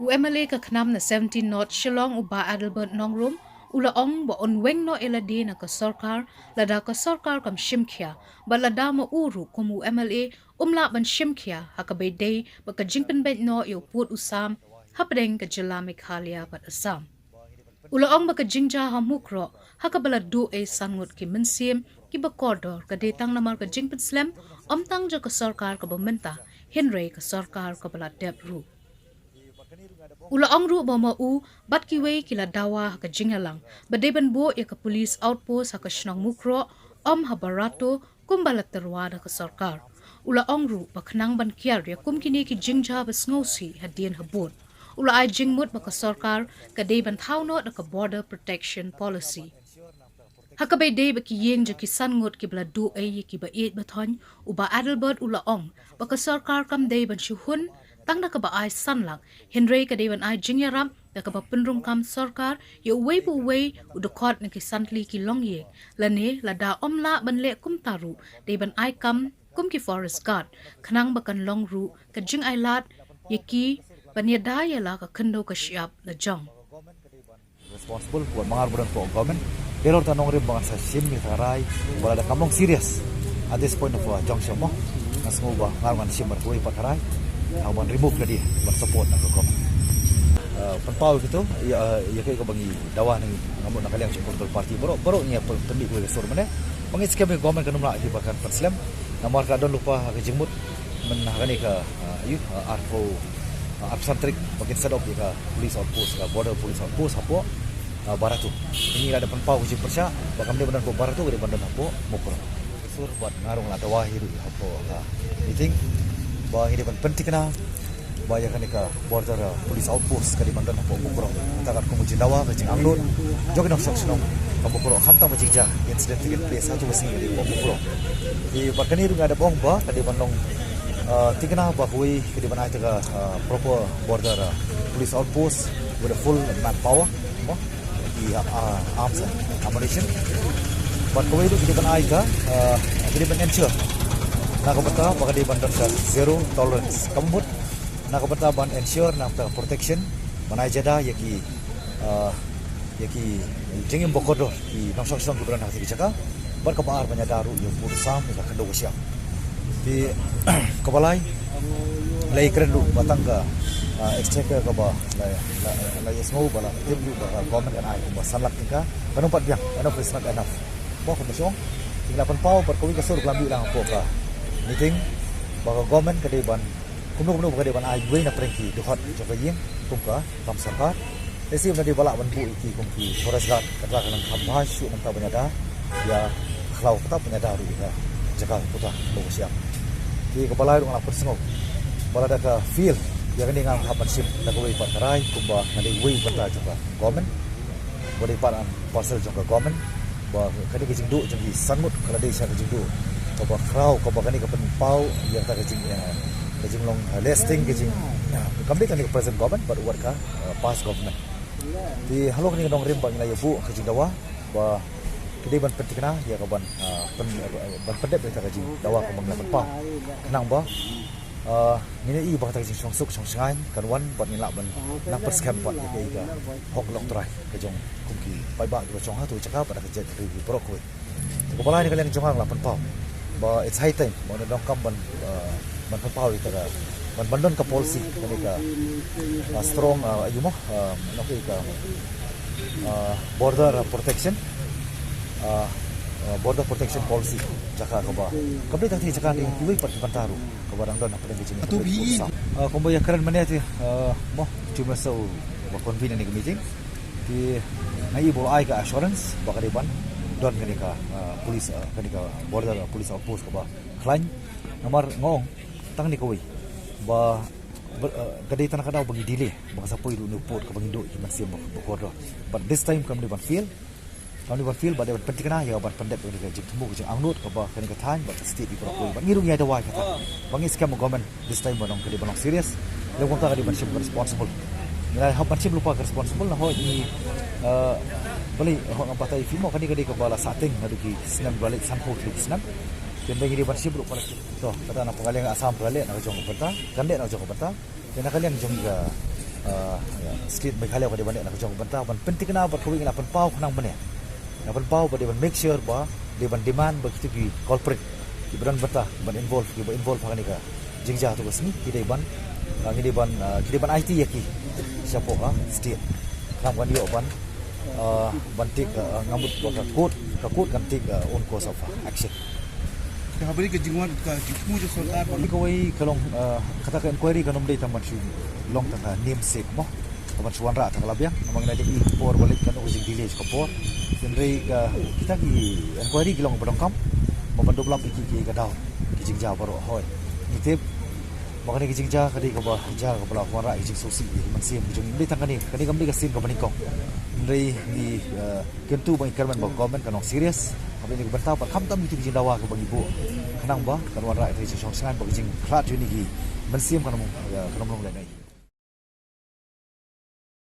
UMLA ka khnam na 17 North Shillong uba Adelbert Nongrum ula ong ba onweng no eladi na ka sarkar lada ka sarkar kam shimkhya ba lada ma uru kum UMLA umla ban shimkhya hakabay day ba ka jingpen bet no yo put usam hapdeng ka jila Meghalaya bat Assam ula ong ba ka jingja ha mukro hakabala du e sangut ki mensim ki ba koridor ka detang namar ka jingpen slam omtang ja ka sarkar ka ba menta Henry ka sarkar ka bala debru ula angru bama u bat kiwe kila dawa ka jingalang badeban bo ya ka police outpost ha ka shnang mukro ha barato kumbala terwa da ka sarkar ula angru baknang ban kiar ya kum kini ki jingja bas ngosi hadien habun ula ai jingmut ba ka sarkar ka deban thauno da ka border protection policy hakabay day ba ki yen ja ki sangot ki bla du ay ki ba it bathon uba Adelbert ula ong ba ka sarkar kam day ban shuhun tang na ka ba ay sanlang Henry ka dewan ay jingyaram na ka ba penrung kam sarkar yo way bu way udakot na ki santli ki longye lane lada omla banle kum taru deban ay kam kum ki forest guard kanang bakan longru ka jing ay lat yaki panyadaya la ka kendo ka siap na jong responsible buat mengarbudan po government error tanong rin mga sa sim ni taray wala da kamong serious at this point of junction mo nas mo ba ngarman sim martuay pataray awan remove na dia support na government panpaw gitu ya kay ko bangi dawa ng ngamo na kaliang control party bro niya pendi ko sur mane mangit skeme government kanum la ibakan perslam namar ka don lupa ka jengmut menahani ka arfo absentrik bagian sedop ka police outpost ka border police outpost apo baratu ini ada panpaw ko persya bakam dia benar ko baratu ke bandan apo mokro sur buat ngarung la dawa hiru apo I think bahwa ini penting kena bahaya kan ka border police outpost ka di bandan apo mokro takat ko mujindawa ka jing anglon jokin of section kamu mokro hamta majija incident ticket place satu besi di mokro di bakani ru ada bong ba ka di bandong tingna ba hui ka di banai ka proper border police outpost with a full manpower di arms and ammunition but kau itu di banai ka di ensure nakabata baka di bandar ka zero tolerance kambut nakabata ban ensure na protection manai jada yaki jengim bokodo di nongsong gubernur hati jaka bar kabar menyadaru yang pursam ka kendo siap di kabalai lai krendu batang ka exchequer ka ba la yesmo bala timbu ba government kan ai ba sanlak tingka kanumpat biang ana presnak enough mo ko masong tingla panpaw par ko ka sur klambi lang po ka meeting baga government kadeban kumno kadeban ay way na prengki duhot jaka yin kumka kam sarkar resim na di bala ban bu iki kumki forest guard katra kanang khabah shu nang ta banyada ya khlau kata banyada ru ka jaka puta lo siap di kepala ru ngala persengok bala da ka feel ya kan dengan hapan sip da ko way patarai kumba ngadi way bata jaka government boleh paran parcel jaka government ba kadi kijing du jang sanmut kala dei sa kijing du ko crowd ko kani ka penpau yang ta kajing long listing kajing complete ni present government but what ka past government di halo kani dong rim bang la yabu kajing dawa ba kedi ban pentikna ya ka ban pendep ta kajing dawa ko bang la penpau kenang ba ni i ba ta kajing song suk song sangai kan wan ban ni la ban na per scam ban ke ga hok long trai kajong kumki pai ba ko chong ha tu chaka ba ka jet ri pro ko ko bala ni kalian chong la penpau ba it's high time mo na dong kam ban pampaw ita ka ban bandon ka policy kani ka strong ayumo okay ka border protection policy jaka ka ba complete ati jaka ni kiwi pat pantaru ka barang don apa dengan jini atubi kombo ya keren mane ati mo cuma so ba convenient ni meeting di nai bo ai ka assurance ba ka ban don kani ka police kani ka border police outpost ka ba klan nomor ngong tang ni koi ba kadai tanah kadau bagi delay ba sapoi lu nupot ka bangindo masih bokodo but this time kam ni ban feel ba de pentikna ya ban pendek ni ka jik tumu jik angnut ka ba kani ka than ba state di pro ba ngirung ya dawa kata bangi scam government this time banong kadai banong serious le ko ta kadai ban responsible nilai hapan sim lupa responsible na ho ni boleh ho ngapatai film kani kadai ka bala sating ngaduki senam balik sampo tu senam Kembali di bersih bro pada tu kata nak pengalih asam pengalih nak jong berta kandek nak jong berta dan nak kalian jong juga state mai khalau ka de ban nak jong banta ban penting na ba kawing na pan pau khanang ban ya pan pau ba de ban make sure ba de ban demand ba kitu ki corporate ki ban bata ban involve phani ka jingja tu basni ki de ban ki de ban IT yaki siapa ka state nang ban yo ban bantik ngambut ka kod kan tik on course of action habari ke jingwan ka kimu je soltar ni ko wai kalong kata ka inquiry kanom dei taman su long tanga name sake mo taman suan ra tang labiang amang na di por balik kan ujing village ko por sendiri kita ki inquiry kilong bodong kam mo banduk lam ki ka daw ki jingja baro hoy nitip makani ki jingja kadi ka ba ja ka bala suan ra ijing sosi man sim jung dei tang kani kam dei ka sim ka banikong ndai di kentu bang ikarman ba government kanong serious ini bertahu pak kam tam itu jing dawa ke bagi ibu kenang ba kan warai dari sosok sangat bagi jing klat ini ki mensiam kanong kanong lai